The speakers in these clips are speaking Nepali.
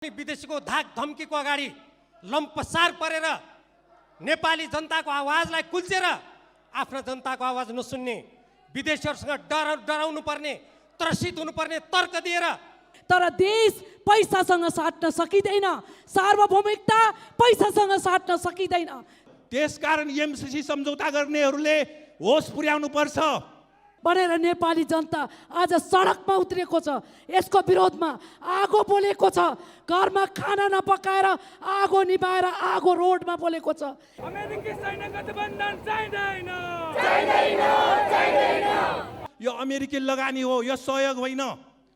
विदेशीको धाक धम्कीको अगाडि लम्पसार परेर नेपाली जनताको आवाजलाई कुल्चेर आफ्ना जनताको आवाज नसुन्ने, विदेशीहरूसँग डराउनु पर्ने, त्रसित हुनुपर्ने तर्क दिएर तर देश पैसासँग साट्न सकिँदैन, सार्वभौमिकता पैसासँग साट्न सकिँदैन। त्यसकारण एमसीसी सम्झौता गर्नेहरूले होस पुर्याउनु पर्छ भनेर नेपाली जनता आज सडकमा उत्रेको छ। यसको विरोधमा आगो बोलेको छ, घरमा खाना नपकाएर आगो निभाएर आगो रोडमा बोलेको छ। अमेरिकी सैन्य गठबन्धन चाहिँदैन। यो अमेरिकी लगानी हो, यो सहयोग होइन,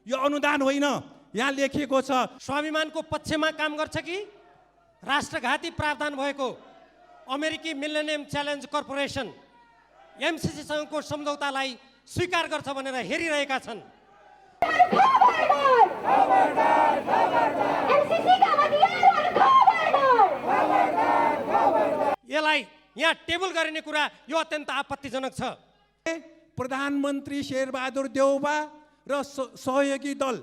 यो अनुदान होइन। यहाँ लेखिएको छ स्वाभिमानको पक्षमा काम गर्छ कि राष्ट्रघाती प्रावधान भएको अमेरिकी मिलेनियम च्यालेन्ज कर्पोरेसन एमसीसीसँगको सम्झौतालाई स्वीकार गर्छ भनेर हेरिरहेका छन्। यसलाई यहाँ टेबल गरिने कुरा यो अत्यन्त आपत्तिजनक छ। प्रधानमन्त्री शेरबहादुर देउबा र सहयोगी दल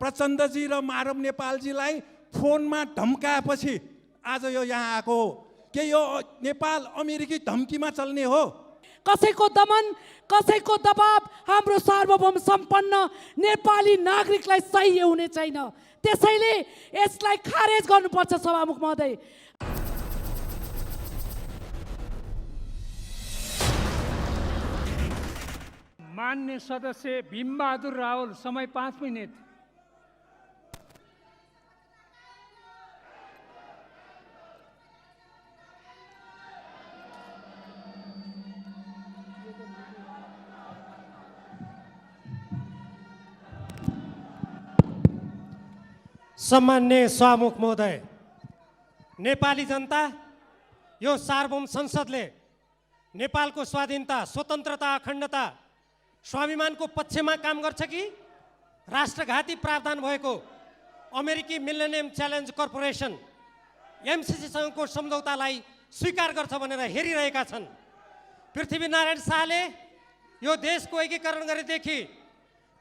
प्रचण्डजी र माधव नेपालजीलाई फोनमा धम्काएपछि आज यो यहाँ आएको हो। के यो नेपाल अमेरिकी धम्कीमा चल्ने हो? कसैको दमन, कसैको दबाब हाम्रो सार्वभौम सम्पन्न नेपाली नागरिकलाई सही हुने छैन। त्यसैले यसलाई खारेज गर्नुपर्छ सभामुख महोदय। मान्य सदस्य भीमबहादुर रावल, समय 5 मिनट। सम्मान्य सभामुख महोदय, नेपाली जनता यो सार्वभौम संसदले नेपालको स्वाधीनता, स्वतन्त्रता, अखण्डता, स्वाभिमानको पक्षमा काम गर्छ कि राष्ट्रघाती प्रावधान भएको अमेरिकी मिलेनियम च्यालेन्ज कर्पोरेसन एमसीसीसँगको सम्झौतालाई स्वीकार गर्छ भनेर हेरिरहेका छन्। पृथ्वीनारायण शाहले यो देशको एकीकरण गरेदेखि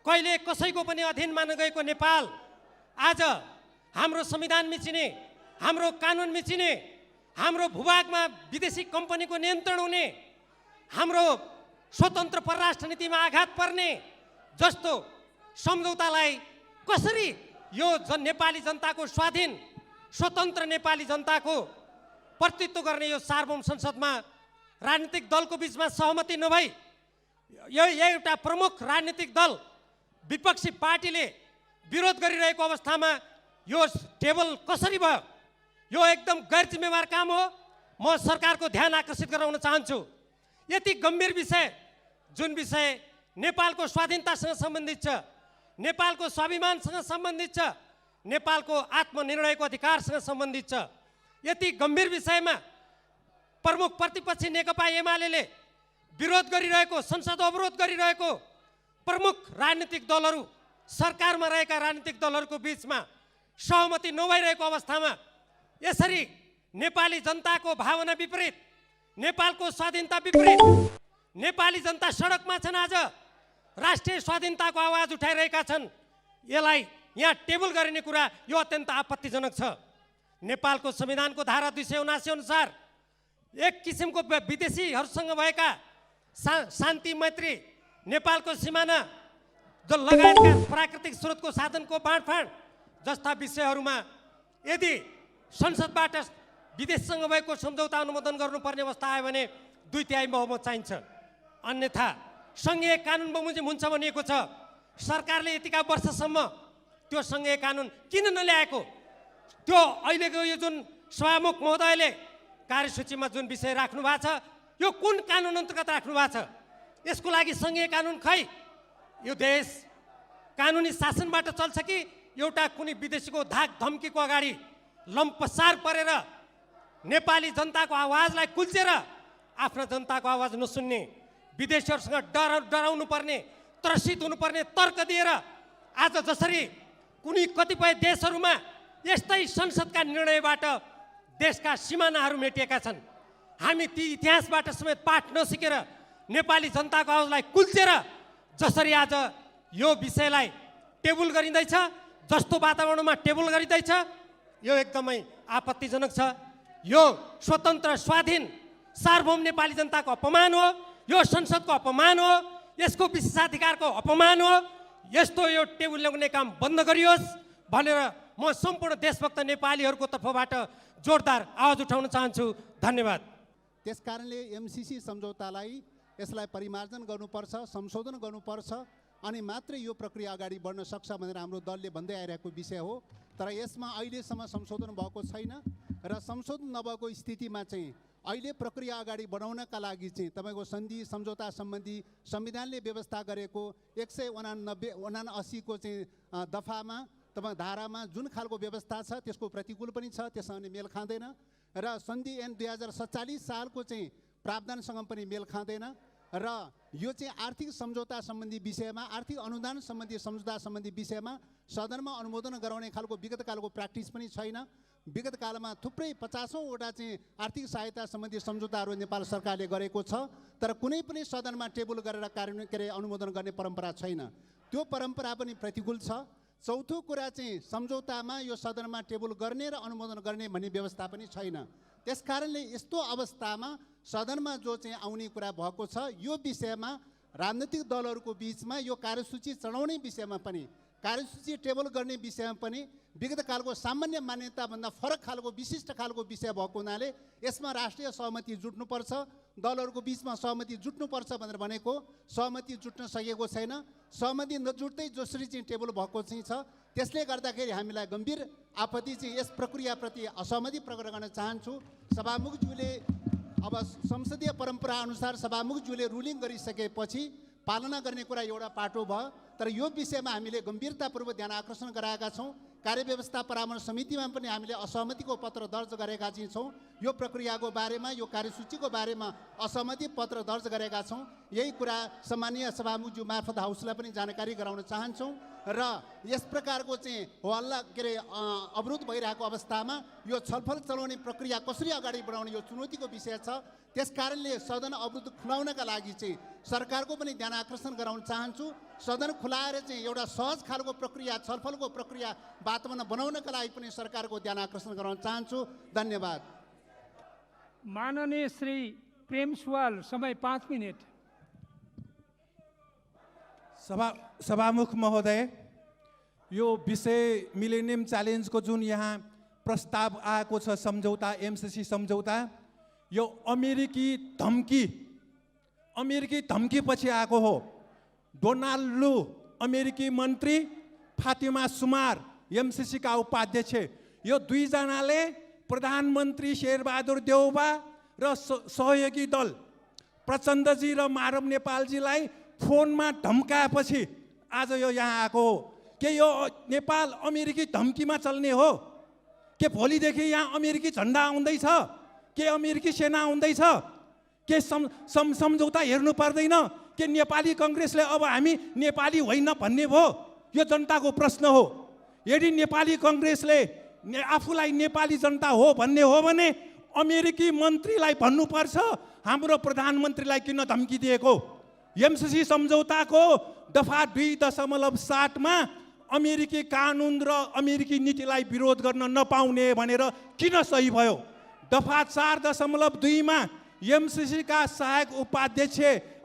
कहिले कसैको पनि अधीनमा नगएको नेपाल आज हाम्रो संविधान मिचिने, हाम्रो कानुन मिचिने, हाम्रो भूभागमा विदेशी कम्पनीको नियन्त्रण हुने, हाम्रो स्वतन्त्र परराष्ट्र नीतिमा आघात पर्ने जस्तो सम्झौतालाई कसरी यो नेपाली जनताको स्वाधीन स्वतन्त्र नेपाली जनताको प्रतिनिधित्व गर्ने यो सार्वभौम संसदमा राजनीतिक दलको बीचमा सहमति नभई यो एउटा प्रमुख राजनीतिक दल विपक्षी पार्टीले विरोध गरिरहेको अवस्थामा यो टेबल कसरी भयो? यो एकदम गैर जिम्मेवार काम हो। म सरकारको ध्यान आकर्षित गराउन चाहन्छु। यति गम्भीर विषय, जुन विषय नेपालको स्वाधीनतासँग सम्बन्धित छ, नेपालको स्वाभिमानसँग सम्बन्धित छ, नेपालको आत्मनिर्णयको अधिकारसँग सम्बन्धित छ, यति गम्भीर विषयमा प्रमुख प्रतिपक्षी नेकपा एमाले विरोध गरिरहेको, संसद अवरोध गरिरहेको प्रमुख राजनीतिक दलहरू, सरकारमा रहेका राजनीतिक दलहरूको बीचमा सहमति नभइरहेको अवस्थामा यसरी नेपाली जनताको भावना विपरीत, नेपालको स्वाधीनता विपरीत नेपाली जनता सडकमा छन्, आज राष्ट्रिय स्वाधीनताको आवाज उठाइरहेका छन्। यसलाई यहाँ टेबल गरिने कुरा यो अत्यन्त आपत्तिजनक छ। नेपालको संविधानको धारा 279 अनुसार एक किसिमको विदेशीहरूसँग भएका शान्ति मैत्री, नेपालको सिमाना जो लगायतका प्राकृतिक स्रोतको साधनको बाँडफाँड जस्ता विषयहरूमा यदि संसदबाट विदेशसँग भएको सम्झौता अनुमोदन गर्नुपर्ने अवस्था आयो भने 2/3 बहुमत चाहिन्छ। अन्यथा सङ्घीय कानुन बमोजिम हुन्छ भनिएको छ। सरकारले यतिका वर्षसम्म त्यो सङ्घीय कानुन किन नल्याएको? त्यो अहिलेको यो जुन सभामुख महोदयले कार्यसूचीमा जुन विषय राख्नु भएको छ, यो कुन कानुन अन्तर्गत राख्नु भएको छ? यसको लागि सङ्घीय कानुन खै? यो देश कानुनी शासनबाट चल्छ कि एउटा कुनै विदेशीको धाक धम्कीको अगाडि लम्पसार परेर नेपाली जनताको आवाजलाई कुल्चेर आफ्ना जनताको आवाज नसुन्ने, विदेशीहरूसँग डराउनु पर्ने, त्रसित हुनुपर्ने तर्क दिएर आज जसरी कुनै कतिपय देशहरूमा यस्तै संसदका निर्णयबाट देशका सिमानाहरू मेटिएका छन्, हामी ती इतिहासबाट समेत पाठ नसिकेर नेपाली जनताको आवाजलाई कुल्चेर जसरी आज यो विषयलाई टेबल गरिँदैछ, जस्तो वातावरणमा टेबल गरिँदैछ यो एकदमै आपत्तिजनक छ। यो स्वतन्त्र स्वाधीन सार्वभौम नेपाली जनताको अपमान हो, यो संसदको अपमान हो, यसको विशेषाधिकारको अपमान हो। यस्तो यो टेबल ल्याउने काम बन्द गरियोस् भनेर म सम्पूर्ण देशभक्त नेपालीहरूको तर्फबाट जोरदार आवाज उठाउन चाहन्छु। धन्यवाद। त्यसकारणले एमसीसी सम्झौतालाई यसलाई परिमार्जन गर्नुपर्छ, संशोधन गर्नुपर्छ, अनि मात्रै यो प्रक्रिया अगाडि बढ्न सक्छ भनेर हाम्रो दलले भन्दै आइरहेको विषय हो। तर यसमा अहिलेसम्म संशोधन भएको छैन र संशोधन नभएको स्थितिमा चाहिँ अहिले प्रक्रिया अगाडि बढाउनका लागि चाहिँ तपाईँको सन्धि सम्झौता सम्बन्धी संविधानले व्यवस्था गरेको 189 को चाहिँ दफामा तपाईँ धारामा जुन खालको व्यवस्था छ त्यसको प्रतिकूल पनि छ, त्यससँग मेल खाँदैन र सन्धि ऐन 2047 सालको चाहिँ प्रावधानसँग पनि मेल खाँदैन र यो चाहिँ आर्थिक सम्झौता सम्बन्धी विषयमा, आर्थिक अनुदान सम्बन्धी सम्झौता सम्बन्धी विषयमा सदनमा अनुमोदन गराउने खालको विगत कालको प्र्याक्टिस पनि छैन। विगत कालमा थुप्रै 50औँवटा चाहिँ आर्थिक सहायता सम्बन्धी सम्झौताहरू नेपाल सरकारले गरेको छ, तर कुनै पनि सदनमा टेबल गरेर कार्यान्वयन अनुमोदन गर्ने परम्परा छैन। त्यो परम्परा पनि प्रतिकूल छ। चौथो कुरा चाहिँ सम्झौतामा यो सदनमा टेबल गर्ने र अनुमोदन गर्ने भन्ने व्यवस्था पनि छैन। त्यसकारणले यस्तो अवस्थामा सदनमा जो चाहिँ आउने कुरा भएको छ यो विषयमा राजनीतिक दलहरूको बिचमा यो कार्यसूची चढाउने विषयमा पनि, कार्यसूची टेबल गर्ने विषयमा पनि विगत कालको सामान्य मान्यताभन्दा फरक खालको विशिष्ट खालको विषय भएको हुनाले यसमा राष्ट्रिय सहमति जुट्नुपर्छ, दलहरूको बिचमा सहमति जुट्नुपर्छ भनेर भनेको सहमति जुट्न सकेको छैन। सहमति नजुट्दै जसरी चाहिँ टेबल भएको चाहिँ छ त्यसले गर्दाखेरि हामीलाई गम्भीर आपत्ति चाहिँ यस प्रक्रियाप्रति असहमति प्रकट गर्न चाहन्छु। सभामुखज्यूले अब संसदीय परम्परा अनुसार सभामुखज्यूले रुलिङ गरिसकेपछि पालना गर्ने कुरा एउटा पाटो भयो, तर यो विषयमा हामीले गम्भीरतापूर्वक ध्यान आकर्षण गराएका छौँ। कार्यव्यवस्था परामर्श समितिमा पनि हामीले असहमतिको पत्र दर्ज गरेका चाहिँ छौँ। यो प्रक्रियाको बारेमा, यो कार्यसूचीको बारेमा असहमति पत्र दर्ज गरेका छौँ। यही कुरा सम्मानीय सभामुखज्यू मार्फत हाउसलाई पनि जानकारी गराउन चाहन्छौँ र यस प्रकारको चाहिँ हल्ला अवरोध भइरहेको अवस्थामा यो छलफल चलाउने प्रक्रिया कसरी अगाडि बढाउने यो चुनौतीको विषय छ। त्यसकारणले सदन अवरुद्ध खुलाउनका लागि चाहिँ सरकारको पनि ध्यान आकर्षण गराउन चाहन्छु। सदन खुलाएर चाहिँ एउटा सहज खालको प्रक्रिया, छलफलको प्रक्रिया वातावरण बनाउनका लागि पनि सरकारको ध्यान आकर्षण गराउन चाहन्छु। धन्यवाद। माननीय श्री प्रेम सुवाल, समय 5 मिनट। सभामुख महोदय, यो विषय मिलेनियम च्यालेन्जको जुन यहाँ प्रस्ताव आएको छ सम्झौता, एमसीसी सम्झौता, यो अमेरिकी धम्की पछि आएको हो। डोनाल्ड लू अमेरिकी मन्त्री, फातिमा सुमार एमसीसी का उपाध्यक्ष, यो दुईजनाले प्रधानमन्त्री शेरबहादुर देउबा र सहयोगी दल प्रचण्डजी र माधव नेपालजीलाई फोनमा धम्काएपछि आज यो यहाँ आएको हो। के यो नेपाल अमेरिकी धम्कीमा चल्ने हो? के भोलिदेखि यहाँ अमेरिकी झन्डा आउँदैछ? के अमेरिकी सेना आउँदैछ? के सम्झौता हेर्नु पर्दैन? के नेपाली कङ्ग्रेसले अब हामी नेपाली होइन भन्ने भयो? यो जनताको प्रश्न हो। यदि नेपाली कङ्ग्रेसले आफूलाई नेपाली जनता हो भन्ने हो भने अमेरिकी मन्त्रीलाई भन्नुपर्छ हाम्रो प्रधानमन्त्रीलाई किन धम्की दिएको? एमसीसी सम्झौताको दफा 2.7 मा अमेरिकी कानुन र अमेरिकी नीतिलाई विरोध गर्न नपाउने भनेर किन सही भयो? दफा 4.2 मा एमसीसी का सहायक उपाध्यक्ष,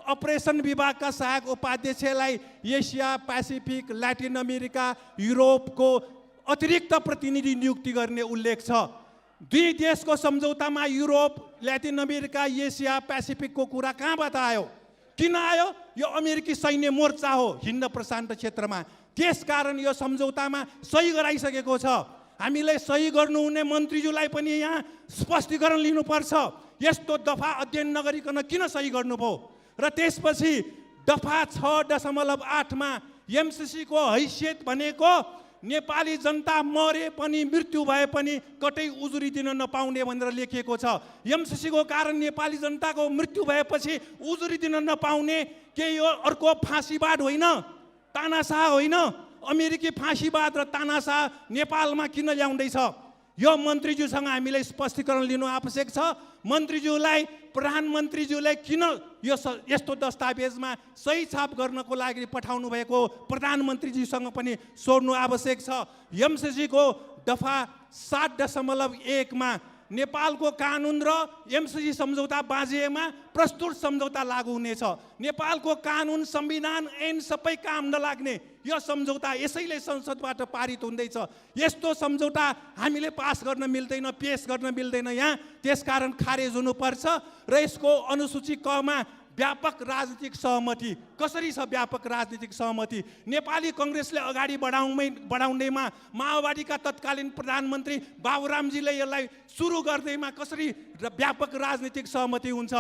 अपरेसन विभागका सहायक उपाध्यक्षलाई एसिया, पेसिफिक, ल्याटिन अमेरिका, युरोपको अतिरिक्त प्रतिनिधि नियुक्ति गर्ने उल्लेख छ। दुई देशको सम्झौतामा युरोप, ल्याटिन अमेरिका, एसिया, पेसिफिकको कुरा कहाँबाट आयो? किन आयो? यो अमेरिकी सैन्य मोर्चा हो हिन्द प्रशान्त क्षेत्रमा। त्यसकारण यो सम्झौतामा सही गराइसकेको छ। हामीले सही गर्नुहुने मन्त्रीज्यूलाई पनि यहाँ स्पष्टीकरण लिनुपर्छ। यस्तो दफा अध्ययन नगरिकन किन सही गर्नुभयो? र त्यसपछि दफा 6.8 मा एमसीसी को हैसियत भनेको नेपाली जनता मरे पनि मृत्यु भए पनि कतै उजुरी दिन नपाउने भनेर लेखिएको छ। एमसीसी को कारण नेपाली जनताको मृत्यु भएपछि उजुरी दिन नपाउने के यो अर्को फाँसीवाद होइन? तानाशाह होइन? अमेरिकी फाँसीवाद र तानाशाह नेपालमा किन ल्याउँदैछ? यो मन्त्रीज्यूसँग हामीले स्पष्टीकरण लिनु आवश्यक छ। मन्त्रीज्यूलाई प्रधानमन्त्रीज्यूले किन यस्तो दस्तावेजमा सही छाप गर्नको लागि पठाउनु भएको प्रधानमन्त्रीज्यूसँग पनि सोध्नु आवश्यक छ। एमसिसीको दफा 7.1 मा नेपालको कानुन र एमसिसी सम्झौता बाँझिएमा प्रस्तुत सम्झौता लागू हुनेछ। नेपालको कानुन, संविधान, ऐन सबै काम नलाग्ने यो सम्झौता यसैले संसदबाट पारित हुँदैछ। यस्तो सम्झौता हामीले पास गर्न मिल्दैन, पेश गर्न मिल्दैन यहाँ, त्यसकारण खारेज हुनुपर्छ। र यसको अनुसूची क मा व्यापक राजनीतिक सहमति कसरी छ? व्यापक राजनीतिक सहमति नेपाली कङ्ग्रेसले अगाडि बढाउँदैमा माओवादीका तत्कालीन प्रधानमन्त्री बाबुरामजीले यसलाई सुरु गर्दैमा कसरी व्यापक राजनीतिक सहमति हुन्छ?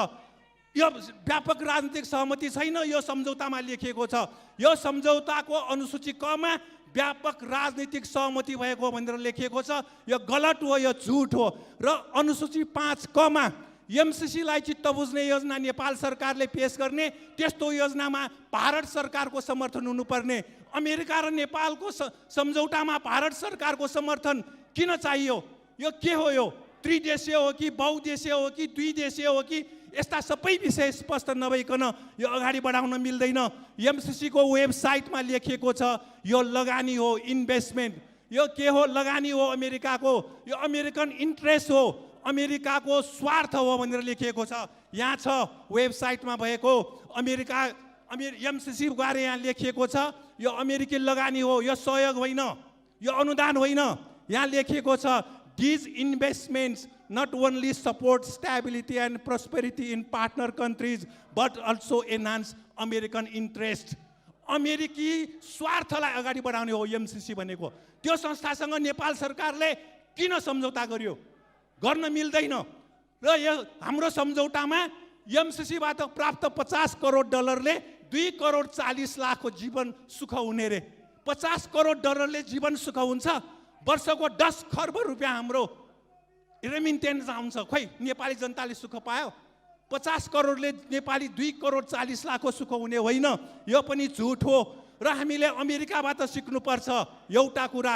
यो व्यापक राजनीतिक सहमति छैन, यो सम्झौतामा लेखिएको छ। यो सम्झौताको अनुसूची क मा व्यापक राजनीतिक सहमति भएको भनेर लेखिएको छ। यो गलत हो, यो झुट हो। र अनुसूची 5 क मा एमसिसीलाई चित्त बुझ्ने योजना नेपाल सरकारले पेश गर्ने, त्यस्तो योजनामा भारत सरकारको समर्थन हुनुपर्ने। अमेरिका र नेपालको सम्झौतामा भारत सरकारको समर्थन किन चाहियो? यो के हो? यो त्रिदेशीय हो कि बहुदेशीय हो कि द्विदेशीय हो कि? यस्ता सबै विषय स्पष्ट नभइकन यो अगाडि बढाउन मिल्दैन। एमसिसीको वेबसाइटमा लेखिएको छ यो लगानी हो, इन्भेस्टमेन्ट। यो के हो? लगानी हो अमेरिकाको, यो अमेरिकन इन्ट्रेस्ट हो, अमेरिकाको स्वार्थ हो भनेर लेखिएको छ। यहाँ छ वेबसाइटमा भएको एमसिसी बारे यहाँ लेखिएको छ। यो अमेरिकी लगानी हो, यो सहयोग होइन, यो अनुदान होइन। यहाँ लेखिएको छ these investments not only support stability and prosperity in partner countries but also enhance American interest. अमेरिकी स्वार्थलाई अगाडि बढाउने हो एमसिसी भनेको। त्यो संस्थासँग नेपाल सरकारले किन सम्झौता गर्यो? गर्न मिल्दैन। र यो हाम्रो सम्झौतामा एमसिसीबाट प्राप्त 50 करोड डलरले 2 करोड 40 लाखको जीवन सुख हुने रे। 50 करोड डलरले जीवन सुख हुन्छ? वर्षको 10 खर्ब रुपियाँ हाम्रो रेमिटेन्स आउँछ। खोइ नेपाली जनताले सुख पायो? 50 करोडले नेपाली 2 करोड 40 लाखको सुख हुने होइन। यो पनि झुट हो। र हामीले अमेरिकाबाट सिक्नुपर्छ एउटा कुरा।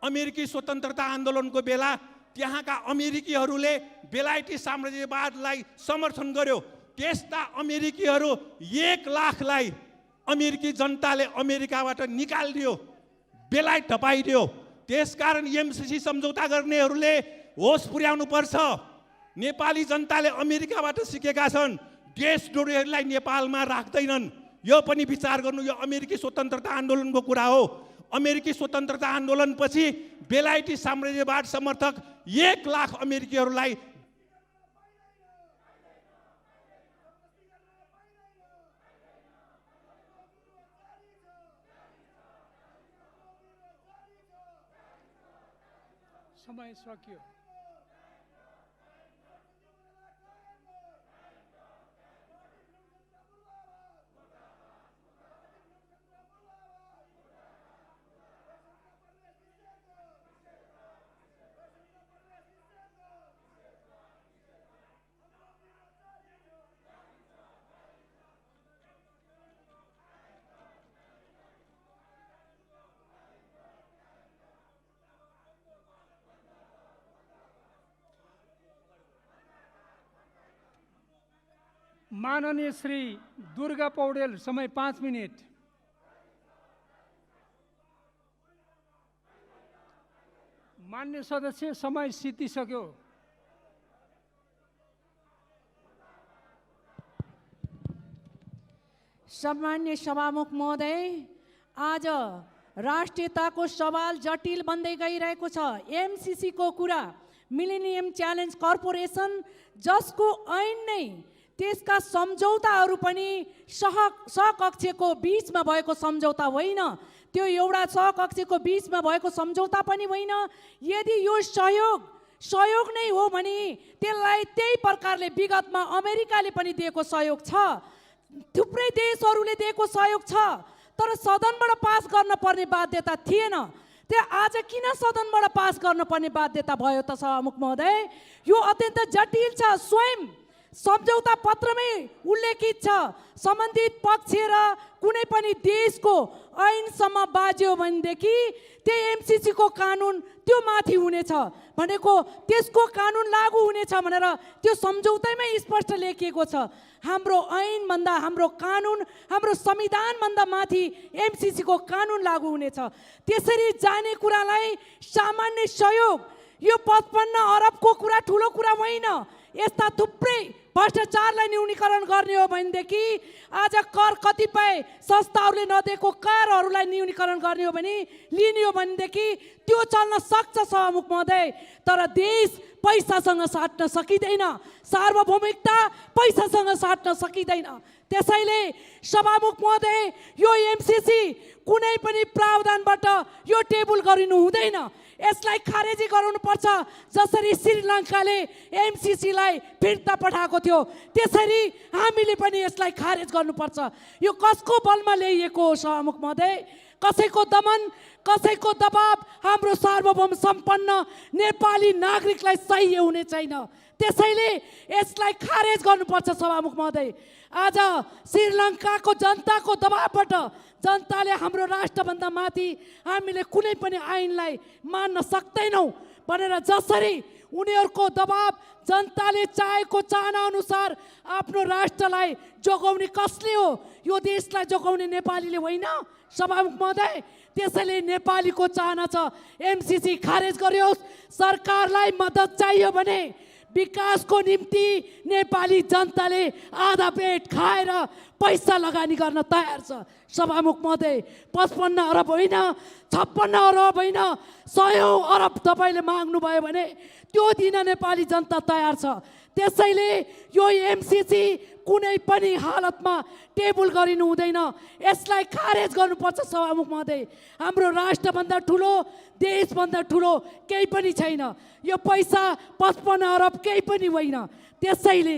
अमेरिकी स्वतन्त्रता आन्दोलनको बेला त्यहाँका अमेरिकीहरूले बेलायती साम्राज्यवादलाई समर्थन गर्यो। त्यस्ता अमेरिकीहरू 1 लाखलाई अमेरिकी जनताले अमेरिकाबाट निकालिदियो, बेलायत धपाइदियो। त्यसकारण एमसिसी सम्झौता गर्नेहरूले होस पुर्याउनु पर्छ। नेपाली जनताले अमेरिकाबाट सिकेका छन्, देशद्रोहीहरूलाई नेपालमा राख्दैनन्। यो पनि विचार गर्नु। यो अमेरिकी स्वतन्त्रता आन्दोलनको कुरा हो। अमेरिकी स्वतन्त्रता आन्दोलनपछि बेलायती साम्राज्यवाद समर्थक 1 लाख अमेरिकीहरूलाई समय सकियो। माननीय श्री दुर्गा पौडेल, समय 5 मिनट। मान्य सदस्य, समय सिद्धिसक्यो। सम्मान्य सभामुख महोदय, आज राष्ट्रियताको सवाल जटिल बन्दै गइरहेको छ। एमसिसीको कुरा, मिलेनियम च्यालेन्ज कर्पोरेसन जसको ऐन नै त्यसका सम्झौताहरू पनि सहकक्षको बीचमा भएको सम्झौता होइन, त्यो एउटा सहकक्षको बीचमा भएको सम्झौता पनि होइन। यदि यो सहयोग नै हो भने त्यसलाई त्यही प्रकारले विगतमा अमेरिकाले पनि दिएको सहयोग छ, थुप्रै देशहरूले दिएको सहयोग छ, तर सदनबाट पास गर्न पर्ने बाध्यता थिएन। त्यो आज किन सदनबाट पास गर्न पर्ने बाध्यता भयो त सभामुख महोदय? यो अत्यन्त जटिल छ। स्वयं सम्झौता पत्रमै उल्लेखित छ सम्बन्धित पक्ष र कुनै पनि देशको ऐनसम्म बाज्यो भनेदेखि त्यो एमसिसी को कानुन त्यो माथि हुनेछ भनेको त्यसको कानुन लागू हुनेछ भनेर त्यो सम्झौतामै स्पष्ट लेखिएको छ। हाम्रो ऐनभन्दा हाम्रो कानुन हाम्रो संविधानभन्दा माथि एमसिसी को कानुन लागू हुनेछ। त्यसरी जाने कुरालाई सामान्य सहयोग यो 55 अरबको कुरा ठुलो कुरा होइन। यस्ता थुप्रै भ्रष्टाचारलाई न्यूनीकरण गर्ने हो भनेदेखि आज कर कतिपय संस्थाहरूले नदिएको करहरूलाई न्यूनीकरण गर्ने हो भने लिने हो भनेदेखि त्यो चल्न सक्छ सभामुख महोदय। तर देश पैसासँग साट्न सकिँदैन, सार्वभौमिकता पैसासँग साट्न सकिँदैन। त्यसैले सभामुख महोदय यो एमसिसी कुनै पनि प्रावधानबाट यो टेबल गरिनु हुँदैन, यसलाई खारेजी गराउनुपर्छ। जसरी श्रीलङ्काले एमसिसीलाई फिर्ता पठाएको थियो त्यसरी हामीले पनि यसलाई खारेज गर्नुपर्छ। यो कसको बलमा ल्याइएको हो सभामुख महोदय? कसैको दमन कसैको दबाब हाम्रो सार्वभौम सम्पन्न नेपाली नागरिकलाई सही हुने छैन। त्यसैले यसलाई खारेज गर्नुपर्छ सभामुख महोदय। आज श्रीलङ्काको जनताको दबाबबाट जनताले हाम्रो राष्ट्रभन्दा माथि हामीले कुनै पनि ऐनलाई मान्न सक्दैनौँ भनेर जसरी उनीहरूको दबाब जनताले चाहेको चाहना अनुसार आफ्नो राष्ट्रलाई जोगाउने कसले हो? यो देशलाई जोगाउने नेपालीले होइन सभामुख महोदय। त्यसैले नेपालीको चाहना छ एमसिसी खारेज गरियोस्। सरकारलाई मद्दत चाहियो भने विकासको निम्ति नेपाली जनताले आधा पेट खाएर पैसा लगानी गर्न तयार छ सभामुख महोदय। 55 अरब होइन, 56 अरब होइन, 100 अरब तपाईँले माग्नुभयो भने त्यो दिन नेपाली जनता तयार छ। त्यसैले यो एमसिसी कुनै पनि हालतमा टेबल गरिनु हुँदैन, यसलाई खारेज गर्नुपर्छ सभामुख महोदय। हाम्रो राष्ट्रभन्दा ठुलो देशभन्दा ठुलो केही पनि छैन। यो पैसा 55 अरब केही पनि होइन। त्यसैले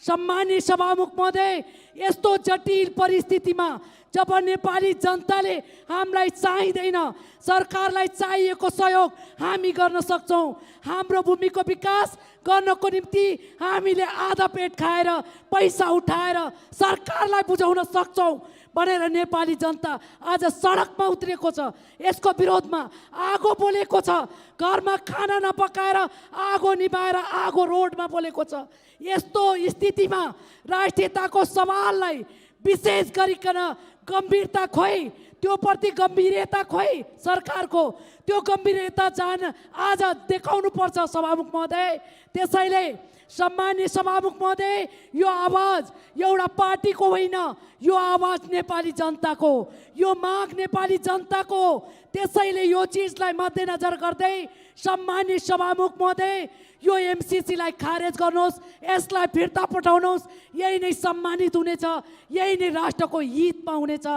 सम्माननीय सभामुख महोदय, यस्तो जटिल परिस्थितिमा जब नेपाली जनताले हामीलाई चाहिँदैन, सरकारलाई चाहिएको सहयोग हामी गर्न सक्छौँ। हाम्रो भूमिको विकास गर्नको निम्ति हामीले आधा पेट खाएर पैसा उठाएर सरकारलाई बुझाउन सक्छौँ भनेर नेपाली जनता आज सडकमा उत्रेको छ। यसको विरोधमा आगो बोलेको छ, घरमा खाना नपकाएर आगो निभाएर आगो रोडमा बोलेको छ। यस्तो स्थितिमा राष्ट्रियताको सवाललाई विशेष गरिकन गम्भीरता खोइ, त्यो प्रति गम्भीरता खोइ सरकारको त्यो गम्भीरता जान आज देखाउनु पर्छ सभामुख महोदय। त्यसैले सम्माननीय सभामुख महोदय, यो आवाज एउटा पार्टीको होइन, यो आवाज नेपाली जनताको, यो माग नेपाली जनताको। त्यसैले यो चिजलाई मध्यनजर गर्दै सम्माननीय सभामुख महोदय यो एमसिसीलाई खारेज गर्नुहोस्, यसलाई फिर्ता पठाउनुहोस्। यही नै सम्मानित हुनेछ, यही नै राष्ट्रको हितमा हुनेछ।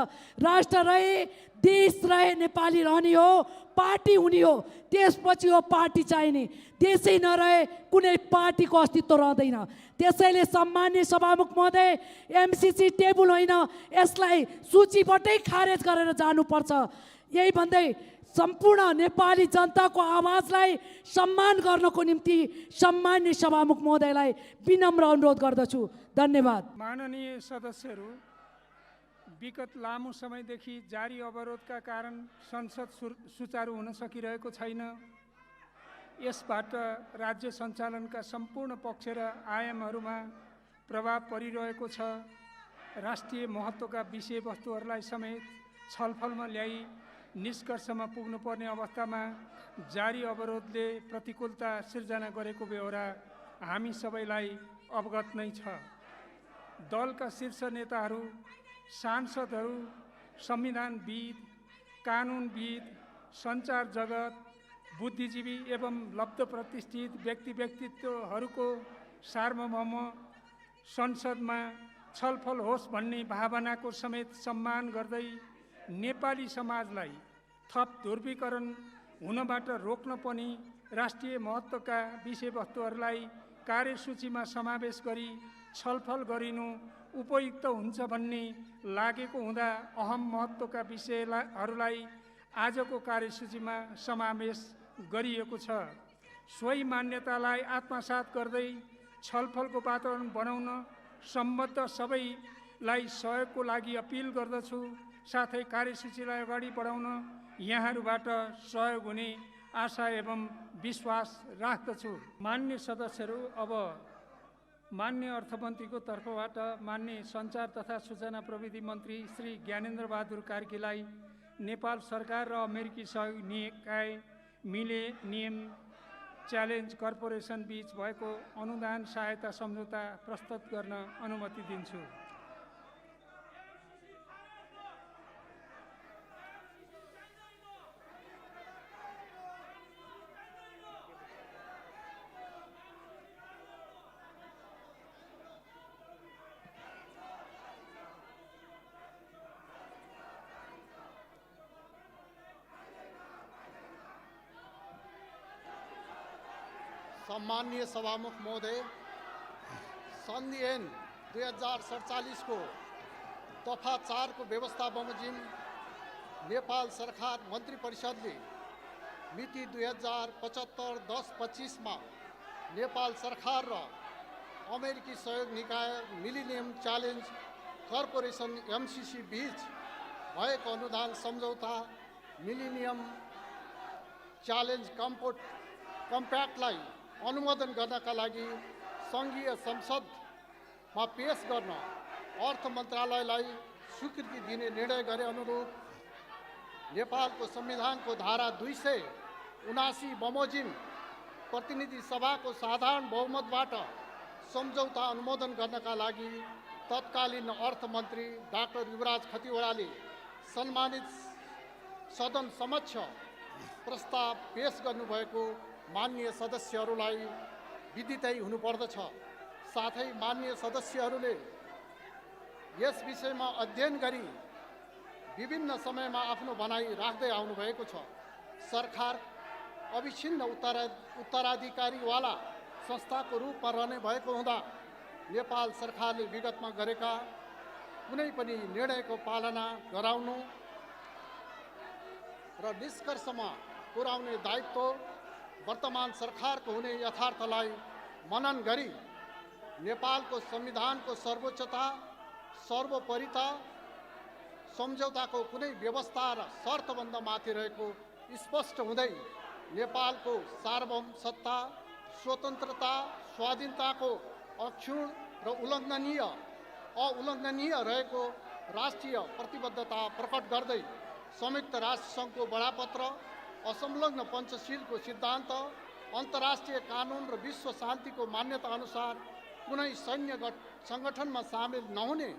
राष्ट्र रहे, देश रहे, नेपाली रहने हो, पार्टी हुने हो, त्यसपछि हो पार्टी चाहिने। देशै नरहे कुनै पार्टीको अस्तित्व रहँदैन। त्यसैले सम्माननीय सभामुख महोदय, एमसिसी टेबल होइन, यसलाई सूचीबाटै खारेज गरेर जानुपर्छ। यही भन्दै सम्पूर्ण नेपाली जनताको आवाजलाई सम्मान गर्नको निम्ति सम्माननीय सभामुख महोदयलाई विनम्र अनुरोध गर्दछु। धन्यवाद। माननीय सदस्यहरू, विगत लामो समयदेखि जारी अवरोधका कारण संसद सुचारू हुन सकिरहेको छैन। यसबाट राज्य सञ्चालनका सम्पूर्ण पक्ष र आयामहरूमा प्रभाव परिरहेको छ। राष्ट्रिय महत्त्वका विषयवस्तुहरूलाई समेत छलफलमा ल्याई निष्कर्षमा पुग्नुपर्ने अवस्थामा जारी अवरोधले प्रतिकूलता सिर्जना गरेको बेहोरा हामी सबैलाई अवगत नै छ। दलका शीर्ष नेताहरू, सांसदहरू, संविधानविद, कानुनविद, सञ्चार जगत, बुद्धिजीवी एवं लब्ध प्रतिष्ठित व्यक्तित्वहरूको सार्वभौम संसदमा छलफल होस् भन्ने भावनाको समेत सम्मान गर्दै नेपाली समाजलाई थप ध्रुवीकरण हुनबाट रोक्न पनि राष्ट्रिय महत्त्वका विषयवस्तुहरूलाई कार्यसूचीमा समावेश गरी छलफल गरिनु उपयुक्त हुन्छ भन्ने लागेको हुँदा अहम महत्त्वका विषयहरूलाई आजको कार्यसूचीमा समावेश गरिएको छ। सोही मान्यतालाई आत्मसात गर्दै छलफलको वातावरण बनाउन सम्बद्ध सबैलाई सहयोगको लागि अपिल गर्दछु। साथै कार्यसूचीलाई अगाडि बढाउन यहाँहरूबाट सहयोग हुने आशा एवं विश्वास राख्दछु। मान्य सदस्यहरू, अब मान्य अर्थमन्त्रीको तर्फबाट मान्य सञ्चार तथा सूचना प्रविधि मन्त्री श्री ज्ञानेन्द्र बहादुर कार्कीलाई नेपाल सरकार र अमेरिकी सहयोग निकाय मिलेनियम च्यालेन्ज कर्पोरेसन बीच भएको अनुदान सहायता सम्झौता प्रस्तुत गर्न अनुमति दिन्छु। सम्मानीय सभामुख महोदय, सन्धि ऐन 2047 को दफा 4 को व्यवस्था बमोजिम नेपाल सरकार मन्त्री परिषदले मिति 2075-10-25 मा नेपाल सरकार र अमेरिकी सहयोग निकाय मिलेनियम च्यालेन्ज कर्पोरेसन MCC बीच भएको अनुदान सम्झौता मिलेनियम च्यालेन्ज कम्प्याक्टलाई अनुमोदन गर्नका लागि सङ्घीय संसदमा पेश गर्न अर्थ मन्त्रालयलाई स्वीकृति दिने निर्णय गरे अनुरूप नेपालको संविधानको धारा 279 बमोजिम प्रतिनिधि सभाको साधारण बहुमतबाट सम्झौता अनुमोदन गर्नका लागि तत्कालीन अर्थमन्त्री डाक्टर युवराज खतिवडाले सम्मानित सदन समक्ष प्रस्ताव पेश गर्नुभएको मान्य सदस्यहरूलाई विदितै हुनुपर्दछ। साथै मान्य सदस्यहरूले यस विषयमा अध्ययन गरी विभिन्न समयमा आफ्नो भनाइ राख्दै आउनुभएको छ। सरकार अविच्छिन्न उत्तराधिकारीवाला संस्थाको रूपमा रहने भएको हुँदा नेपाल सरकारले विगतमा गरेका कुनै पनि निर्णयको पालना गराउनु र निष्कर्षमा पुर्याउने दायित्व वर्तमान सरकारको हुने यथार्थलाई मनन गरी नेपालको संविधानको सर्वोच्चता सर्वोपरिता सम्झौताको कुनै व्यवस्था र शर्तबन्ध माथि रहेको स्पष्ट हुँदै नेपालको सार्वभौम सत्ता स्वतन्त्रता स्वाधीनताको अक्षुण र उल्लङ्घनीय रहेको राष्ट्रिय प्रतिबद्धता प्रकट गर्दै संयुक्त राष्ट्रसङ्घको बडापत्र असंलग्न पञ्चशीलको सिद्धान्त अन्तर्राष्ट्रिय कानुन र विश्व शान्तिको मान्यता अनुसार कुनै सैन्य सङ्गठनमा सामेल नहुने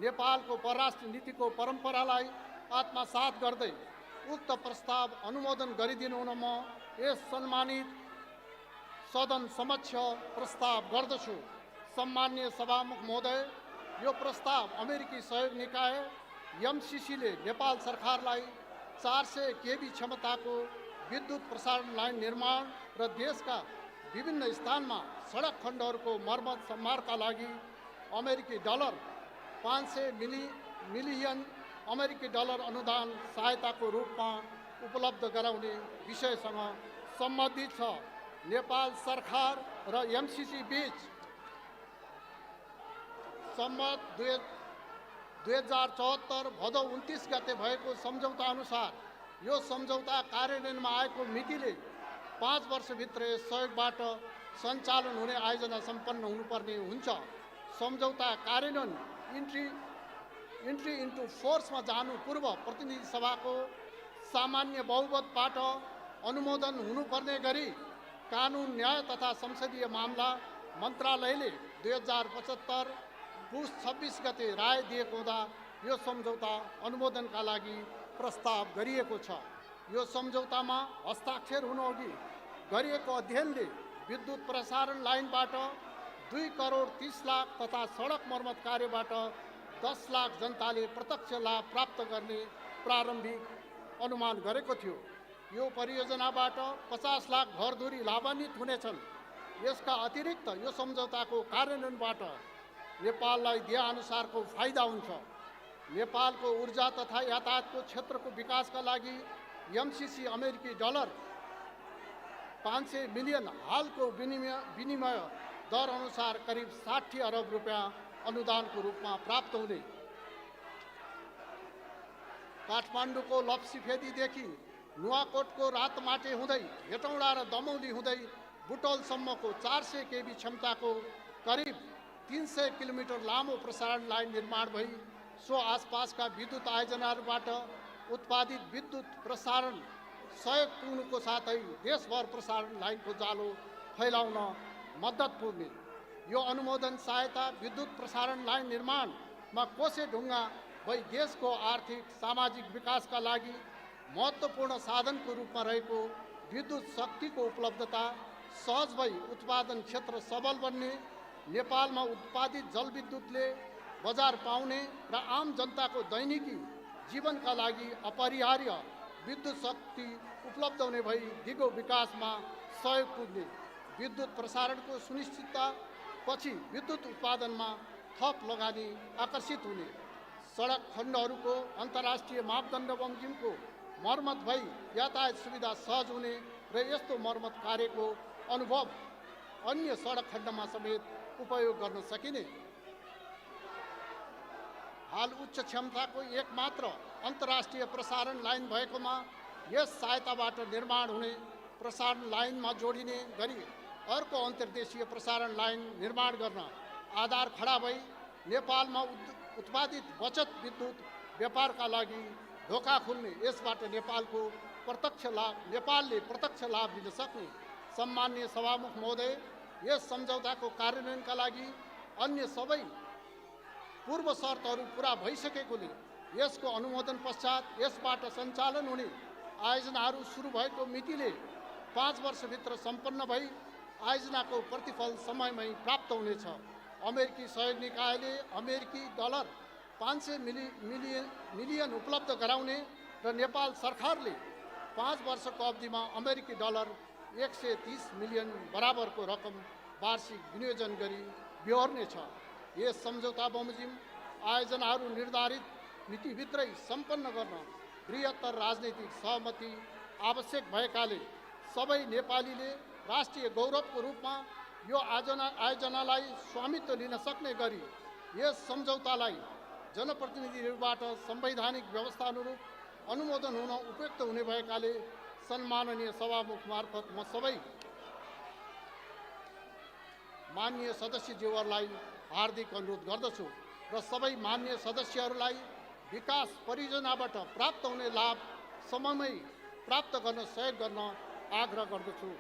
नेपालको परराष्ट्र नीतिको परम्परालाई आत्मसात गर्दै उक्त प्रस्ताव अनुमोदन गरिदिनु हुन म यस सम्मानित सदन समक्ष प्रस्ताव गर्दछु। सम्मान्य सभामुख महोदय, यो प्रस्ताव अमेरिकी सहयोग निकाय MCCले नेपाल सरकारलाई 400 kV क्षमताको विद्युत प्रसारण लाइन निर्माण र देशका विभिन्न स्थानमा सडक खण्डहरूको मर्मत सम्हारका लागि अमेरिकी डलर 500 मिलियन अमेरिकी डलर अनुदान सहायताको रूपमा उपलब्ध गराउने विषयसँग सम्बन्धित छ। नेपाल सरकार र MCC बीच सम्मत 2074 भदौ 29 गते भएको सम्झौता अनुसार यो सम्झौता कार्यान्वयनमा आएको मितिले 5 वर्षभित्र यस सहयोगबाट सञ्चालन हुने आयोजना सम्पन्न हुनुपर्ने हुन्छ। सम्झौता कार्यान्वयन इन्ट्री इन्टु फोर्समा जानु पूर्व प्रतिनिधि सभाको सामान्य बहुमतबाट अनुमोदन हुनुपर्ने गरी कानुन न्याय तथा संसदीय मामला मन्त्रालयले 2075 पुस 26 गते राय दिएको हुँदा यो सम्झौता अनुमोदनका लागि प्रस्ताव गरिएको छ। यो सम्झौतामा हस्ताक्षर हुनुअघि गरिएको अध्ययनले विद्युत प्रसारण लाइनबाट 2 करोड 30 लाख तथा सडक मर्मत कार्यबाट 10 लाख जनताले प्रत्यक्ष लाभ प्राप्त गर्ने प्रारम्भिक अनुमान गरेको थियो। यो परियोजनाबाट 50 लाख घरधुरी लाभान्वित हुनेछन्। यसका अतिरिक्त यो सम्झौताको कार्यान्वयनबाट नेपाललाई दिएअनुसारको फाइदा हुन्छ। नेपालको ऊर्जा तथा यातायातको क्षेत्रको विकासका लागि MCC अमेरिकी डलर 500 मिलियन हालको विनिमय दर अनुसार करिब 60 अरब रुपियाँ अनुदानको रूपमा प्राप्त हुने। काठमाडौँको लप्सीफेदीदेखि नुवाकोटको रातमाटे हुँदै हेटौँडा र दमौली हुँदै बुटोलसम्मको 400 केबी क्षमताको करिब 300 किलोमिटर लामो प्रसारण लाइन निर्माण भई सो आसपासका विद्युत आयोजनाहरूबाट उत्पादित विद्युत प्रसारण सहयोग पुग्नुको साथै देशभर प्रसारण लाइनको जालो फैलाउन मद्दत पुग्ने। यो अनुमोदन सहायता विद्युत प्रसारण लाइन निर्माणमा कोसे ढुङ्गा भई देशको आर्थिक सामाजिक विकासका लागि महत्त्वपूर्ण साधनको रूपमा रहेको विद्युत शक्तिको उपलब्धता सहज भई उत्पादन क्षेत्र सबल बन्ने, नेपालमा उत्पादित जलविद्युतले बजार पाउने र आम जनताको दैनिकी जीवनका लागि अपरिहार्य विद्युत शक्ति उपलब्ध हुने भई दिगो विकासमा सहयोग पुग्ने। विद्युत प्रसारणको सुनिश्चितता पछि विद्युत उत्पादनमा थप लगानी आकर्षित हुने। सडक खण्डहरूको अन्तर्राष्ट्रिय मापदण्ड बमोजिमको मर्मत भई यातायात सुविधा सहज हुने र यस्तो मर्मत कार्यको अनुभव अन्य सडक खण्डमा समेत उपयोग गर्न सकिने। हाल उच्च क्षमताको एकमात्र अन्तर्राष्ट्रिय प्रसारण लाइन भएकोमा यस सहायताबाट निर्माण हुने प्रसारण लाइनमा जोडिने गरी अर्को अन्तर्देशीय प्रसारण लाइन निर्माण गर्न आधार खडा भई नेपालमा उत्पादित बचत विद्युत व्यापारका लागि ढोका खुल्ने। यसबाट नेपालले प्रत्यक्ष लाभ लिन सक्ने। सम्माननीय सभामुख महोदय, यस सम्झौताको कार्यान्वयनका लागि अन्य सबै पूर्व शर्तहरू पुरा भइसकेकोले यसको अनुमोदन पश्चात यसबाट सञ्चालन हुने आयोजनाहरू सुरु भएको मितिले 5 वर्षभित्र सम्पन्न भई आयोजनाको प्रतिफल समयमै प्राप्त हुनेछ। अमेरिकी सहयोग निकायले अमेरिकी डलर 500 मिलियन उपलब्ध गराउने र नेपाल सरकारले 5 वर्षको अवधिमा अमेरिकी डलर 130 मिलियन बराबरको रकम वार्षिक विनियोजन गरी बेहोर्नेछ। यस सम्झौता बमोजिम आयोजनाहरू निर्धारित मितिभित्रै सम्पन्न गर्न बृहत्तर राजनैतिक सहमति आवश्यक भएकाले सबै नेपालीले राष्ट्रिय गौरवको रूपमा यो आयोजनालाई स्वामित्व लिन सक्ने गरी यस सम्झौतालाई जनप्रतिनिधिहरूबाट संवैधानिक व्यवस्था अनुरूप अनुमोदन हुन उपयुक्त हुने भएकाले सम्माननीय सभामुख मार्फत म सबै माननीय सदस्यज्यूहरूलाई हार्दिक अनुरोध गर्दछु र सबै माननीय सदस्यहरूलाई विकास परियोजनाबाट प्राप्त हुने लाभ समयमै प्राप्त गर्न सहयोग गर्न आग्रह गर्दछु।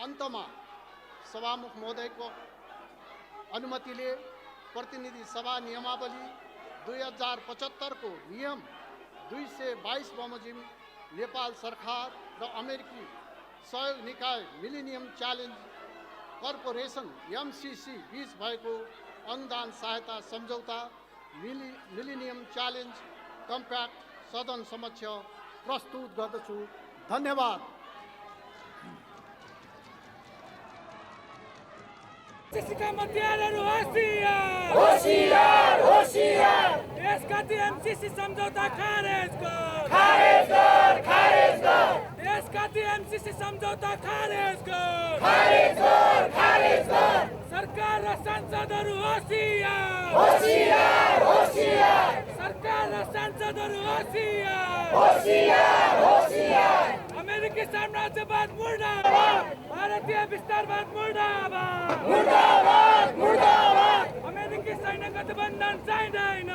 अन्तमा सभामुख महोदयको अनुमतिले प्रतिनिधि सभा नियमावली 2075 को नियम 222 बमोजिम नेपाल सरकार र अमेरिकी सहयोग निकाय मिलेनियम च्यालेन्ज कर्पोरेसन MCC बीच भएको अनुदान सहायता सम्झौता मिलेनियम च्यालेन्ज कम्प्याक्ट सदन समक्ष प्रस्तुत गर्दछु। धन्यवाद। होशियार होशियार यसका MCC सम्झौता खारेज कर यसका MCC सम्झौता खारेज कर सरकार र सांसदहरू होशियार सरकार र सांसदहरू होशियार अमेरिकी साम्राज्यवाद मुर्दाबाद भारतीय विस्तारवाद मुर्दाबाद अमेरिकी सैन्य गठबन्धन चाहिँदैन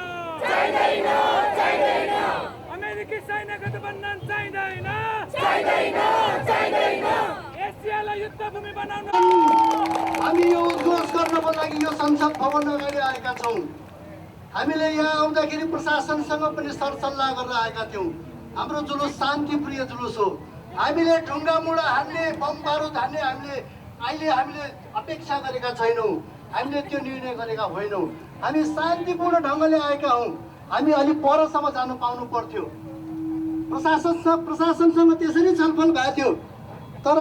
अमेरिकी सैन्य गठबन्धन चाहिँदैन एसियालाई युद्धभूमि बनाउन हामी यो उद्घोष गर्नको लागि यो संसद भवन अगाडि आएका छौँ। हामीले यहाँ आउँदाखेरि प्रशासनसँग पनि सरसल्लाह गरेर आएका थियौँ। हाम्रो जुलुस शान्तिप्रिय जुलुस हो। हामीले ढुङ्गा मुढा हान्ने बम बारुद हान्ने हामीले अपेक्षा गरेका छैनौँ। हामीले त्यो निर्णय गरेका होइनौँ। हामी शान्तिपूर्ण ढङ्गले आएका हौँ। हामी अलि परसम्म जानु पाउनु पर्थ्यो। प्रशासनसँग त्यसरी छलफल भएको थियो तर